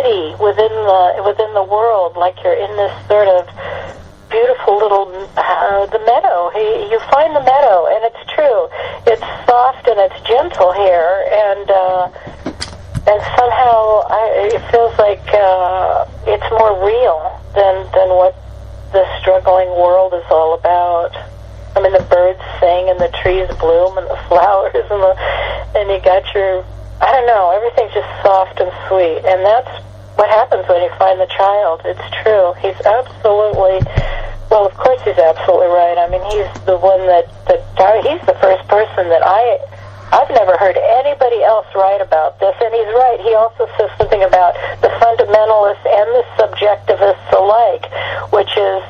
beauty within the world, like you're in this sort of beautiful little the meadow. You find the meadow, and it's true. It's soft and it's gentle here, and somehow it feels like it's more real than what the struggling world is all about. I mean, the birds sing and the trees bloom and the flowers and you got your, I don't know, everything's just soft and sweet, and that's what happens when you find the child. It's true. He's absolutely, well, of course he's absolutely right. I mean, he's the one he's the first person that I've never heard anybody else write about this, and he's right. He also says something about the fundamentalists and the subjectivists alike, which is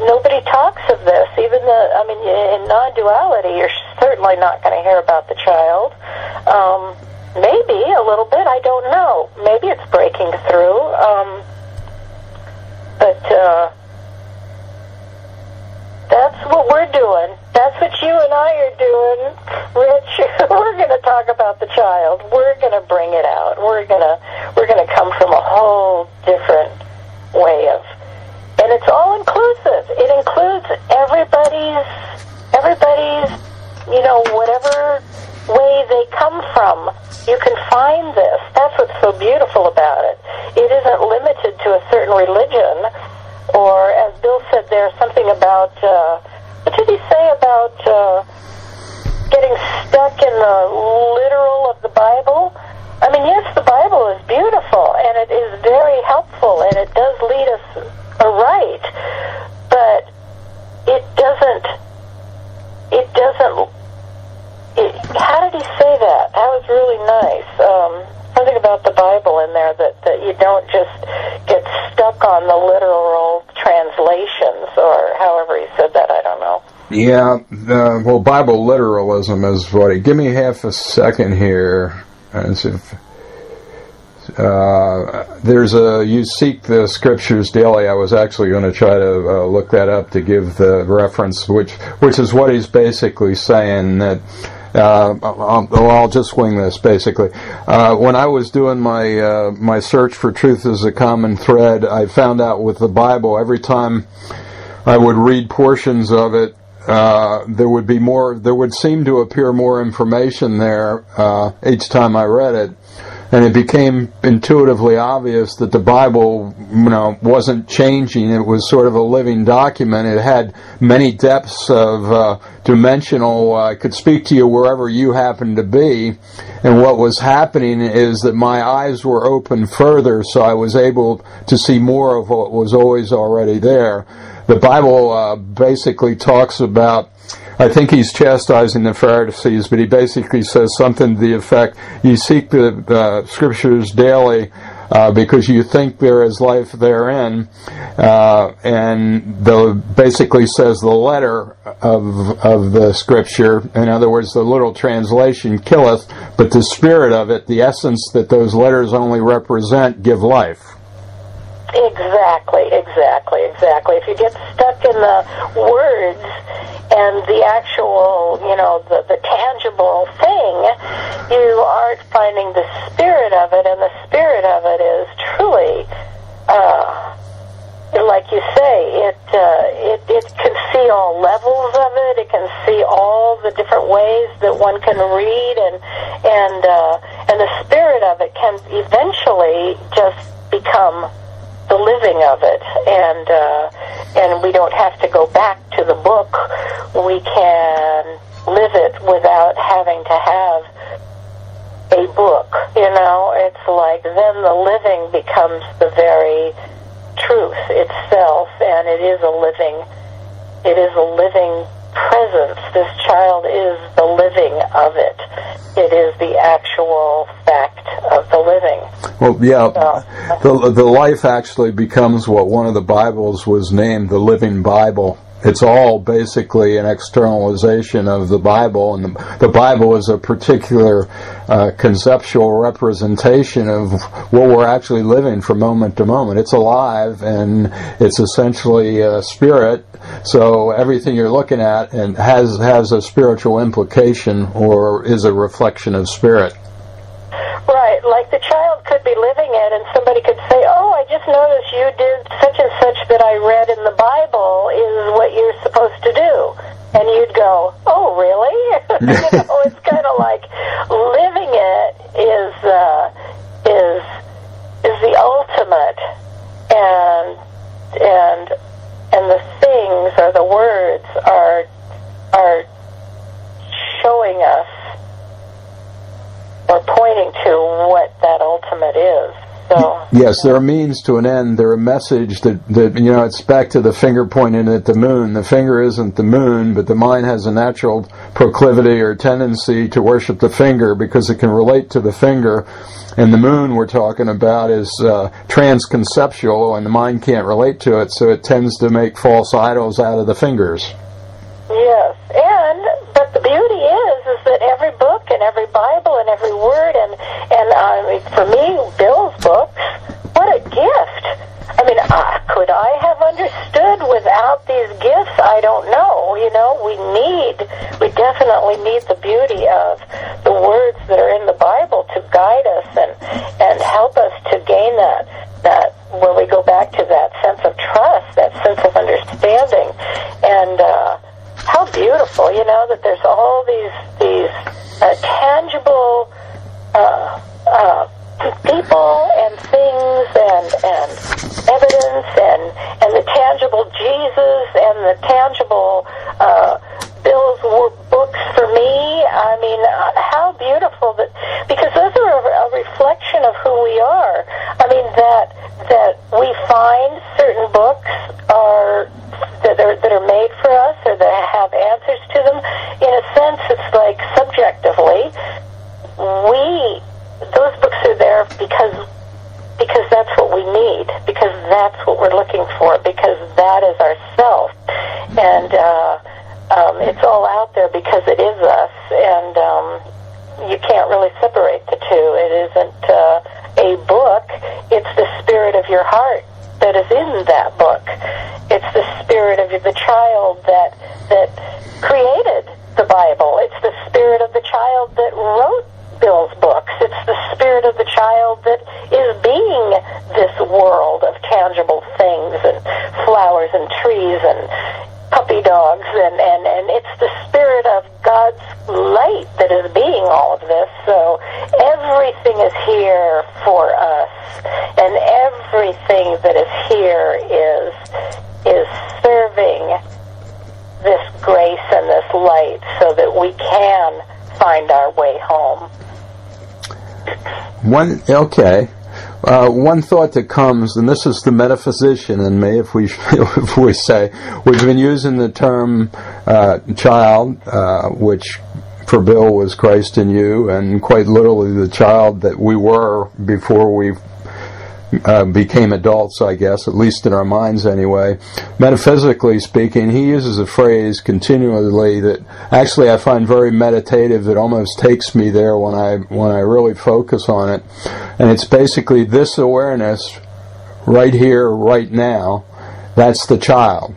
nobody talks of this. Even in non-duality, you're certainly not going to hear about the child. Maybe a little bit, I don't know. Maybe it's breaking through. But that's what we're doing. That's what you and I are doing, Rich. We're going to talk about the child. We're going to bring it out. We're going to come from a whole different way of, and it's all inclusive. It includes everybody's, whatever way they come from. You can find this. That's what's so beautiful about it. It isn't limited to a certain religion, or as Bill said, there's something about, what did he say about getting stuck in the literal of the Bible? I mean, yes, the Bible is beautiful, and it is very helpful, and it does lead us aright, but how did he say that? That was really nice. Something about the Bible in there that you don't just get stuck on the literal translations, or however he said that, I don't know. Yeah, well, Bible literalism is what he... Give me half a second here. As if there's you seek the scriptures daily. I was actually going to try to look that up to give the reference, which is what he's basically saying, that I'll just wing this, basically. When I was doing my search for truth as a common thread, I found out with the Bible, every time I would read portions of it, there would seem to appear more information there each time I read it. And it became intuitively obvious that the Bible, wasn't changing. It was sort of a living document. It had many depths of dimensional. I could speak to you wherever you happened to be. And what was happening is that my eyes were open further, so I was able to see more of what was always already there. The Bible basically talks about, I think he's chastising the Pharisees, but he basically says something to the effect, you seek the scriptures daily because you think there is life therein, and basically says the letter of the scripture, in other words, the literal translation killeth, but the spirit of it, the essence that those letters only represent, give life. Exactly. If you get stuck in the words and the actual, the tangible thing, you aren't finding the spirit of it, and the spirit of it is truly, like you say, it can see all levels of it. It can see all the different ways that one can read, and the spirit of it can eventually just become the living of it, and we don't have to go back to the book. We can live it without having to have a book. It's like then the living becomes the very truth itself, and it is a living presence. This child is the living of it. It is the actual fact of the living. Well, yeah, the life actually becomes what one of the Bibles was named, the Living Bible. It's all basically an externalization of the Bible, and the Bible is a particular conceptual representation of what we're actually living from moment to moment. It's alive, and it's essentially a spirit, so everything you're looking at and has a spiritual implication or is a reflection of spirit. Right. Right, like the child could be living it and somebody could say, oh, I just noticed you did such and such that I read in the Bible is what you're supposed to do. And you'd go, oh, really? It's kind of like living it is the ultimate, and the things or the words are showing us or pointing to what that ultimate is. So, yes, they're a means to an end. They're a message that it's back to the finger pointing at the moon. The finger isn't the moon, but the mind has a natural proclivity or tendency to worship the finger because it can relate to the finger. And the moon we're talking about is transconceptual, and the mind can't relate to it, so it tends to make false idols out of the fingers. Yes, but the beauty is that every book and every Bible and every word and I mean, for me, Bill's books, what a gift. I mean, could I have understood without these gifts? I don't know. We definitely need the beauty of the words that are in the Bible to guide us and help us to gain that when we go back to that sense of trust, that sense of understanding. And how beautiful, that there's all these tangible people and things and evidence and the tangible Jesus and the tangible Bill's books for me. I mean, how beautiful because those are a reflection of who we are. I mean, that we find certain books that are made for us or that have answers to them. In a sense, it's like subjectively, those books are there because that's what we need, because that's what we're looking for, because that is ourself, and it's all out there because it is us, and you can't really separate the two. It isn't a book; it's the spirit of your heart that is in that book. It's the spirit of the child that created the Bible. It's the spirit of the child that wrote Bill's books. It's the spirit of the child that is being this world of tangible things and flowers and trees and puppy dogs, and it's the spirit of God's light that is being all of this. So everything is here for us, and everything that is here is serving this grace and this light so that we can find our way home. One thought that comes, and this is the metaphysician in me, if we say, we've been using the term child, which for Bill was Christ in you, and quite literally the child that we were before we became adults, I guess, at least in our minds anyway. Metaphysically speaking, he uses a phrase continually that actually I find very meditative. It almost takes me there when I really focus on it. And it's basically this awareness right here, right now, that's the child.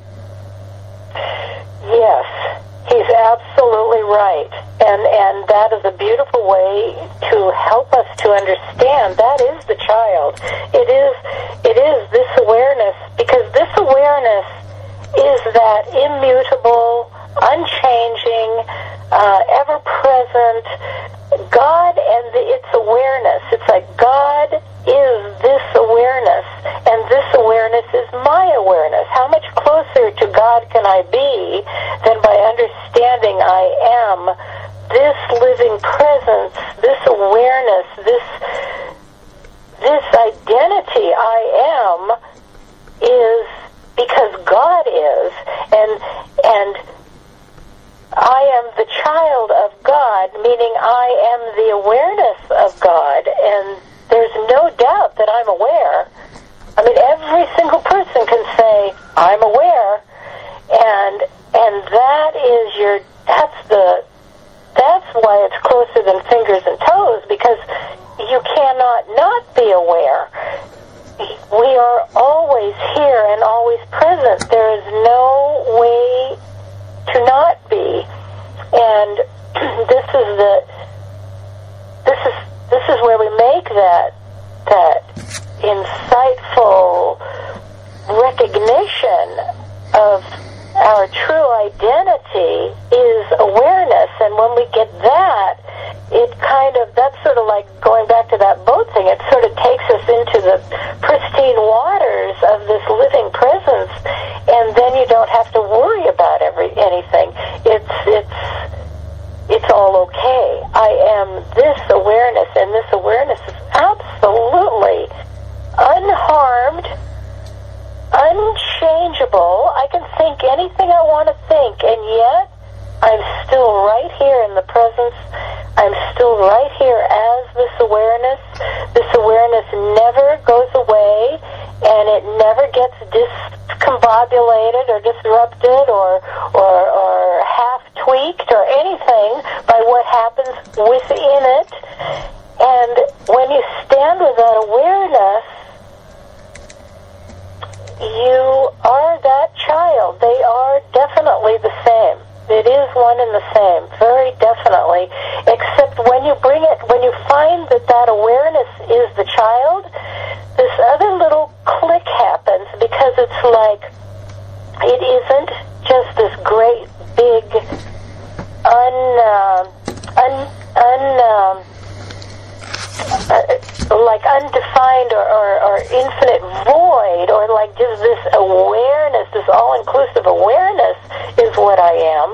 Yes, he's absolutely right. And that is a beautiful way to help us to understand that is the child. It is this awareness, because this awareness is that immutable, unchanging, ever-present God and its awareness. It's like God is this awareness, and this awareness is my awareness. How much closer to God can I be than by understanding I am this living presence, this awareness, this identity I am is because God is, and I am the child of God, meaning I am the awareness of God, and there's no doubt that I'm aware. I mean, every single person can say, I'm aware, and that's why it's closer than fingers and toes, because you cannot not be aware. We are always here and always present. There is no way to not be. And this is is where we make that insightful recognition of our true identity is awareness. And when we get that, that's sort of like going back to that boat thing. It sort of takes us into the pristine waters of this living presence, and then you don't have to worry about anything. It's all okay. I am this awareness, and this awareness is absolutely unharmed, unchangeable. I can think anything I want to think, and yet I'm still right here in the presence. I'm still right here as this awareness. This awareness never goes away, and it never gets discombobulated or disrupted or half-tweaked or anything by what happens within it. And when you stand with that awareness, you are that child. They are definitely the same. It is one and the same, very definitely. Except when you find that awareness is the child, this other little click happens, because it's like, it isn't just this great big like undefined or infinite void, or like just this awareness, this all-inclusive awareness is what I am.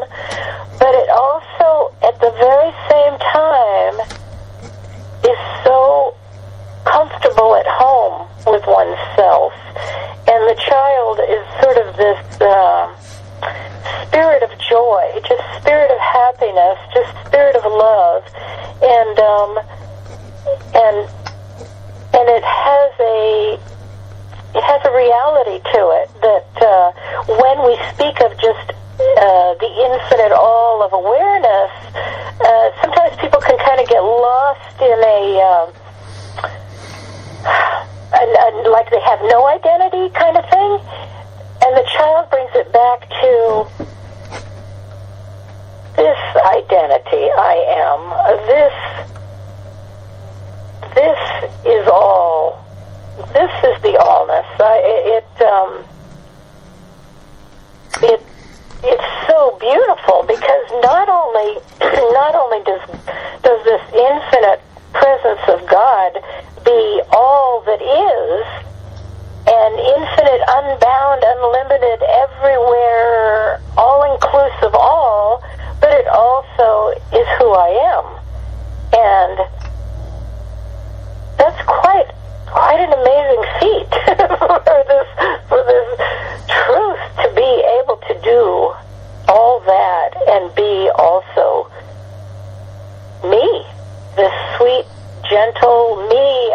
But it also, at the very same time, is so comfortable at home with oneself. And the child is sort of this spirit of joy, just spirit of happiness, just spirit of love. And it has a reality to it that when we speak of just the infinite all of awareness, sometimes people can kind of get lost in like they have no identity kind of thing, and the child brings it back to this identity I am, this is all. This is the allness. It's so beautiful, because not only does this infinite presence of God be all that is, and infinite, unbound, unlimited, everywhere, all-inclusive all, but it also is who I am. And that's quite an amazing feat for this truth to be able to do all that and be also me, this sweet, gentle me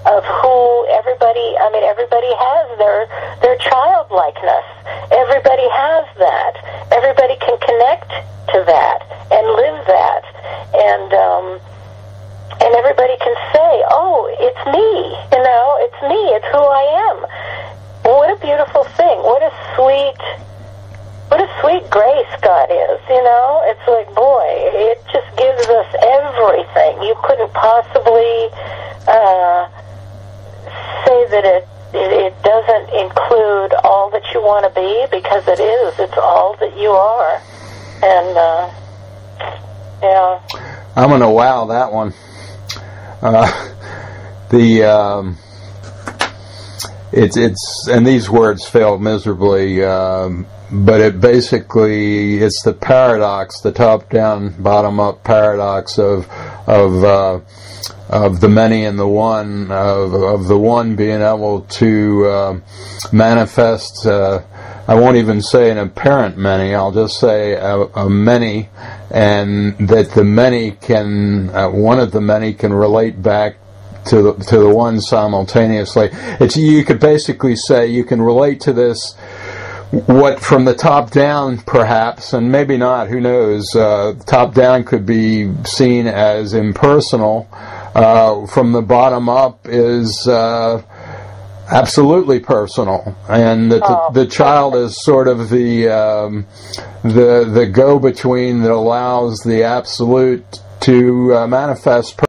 of who everybody has their childlikeness. Everybody has that. Everybody can connect to that and live that. And everybody can say, oh, it's me, it's me, it's who I am. What a beautiful thing. What a sweet grace God is, It's like, boy, it just gives us everything. You couldn't possibly say that it doesn't include all that you want to be, because it is. It's all that you are. And, I'm going to wow that one. It's and these words fail miserably, but it's the paradox, the top-down, bottom-up paradox of the many and the one, of the one being able to manifest. I won't even say an apparent many. I'll just say a many, and that the many can, one of the many can relate back to the one simultaneously. You could basically say you can relate to this, what from the top down perhaps, and maybe not, who knows. Top down could be seen as impersonal. From the bottom up is absolutely personal, and the child is sort of the go-between that allows the absolute to manifest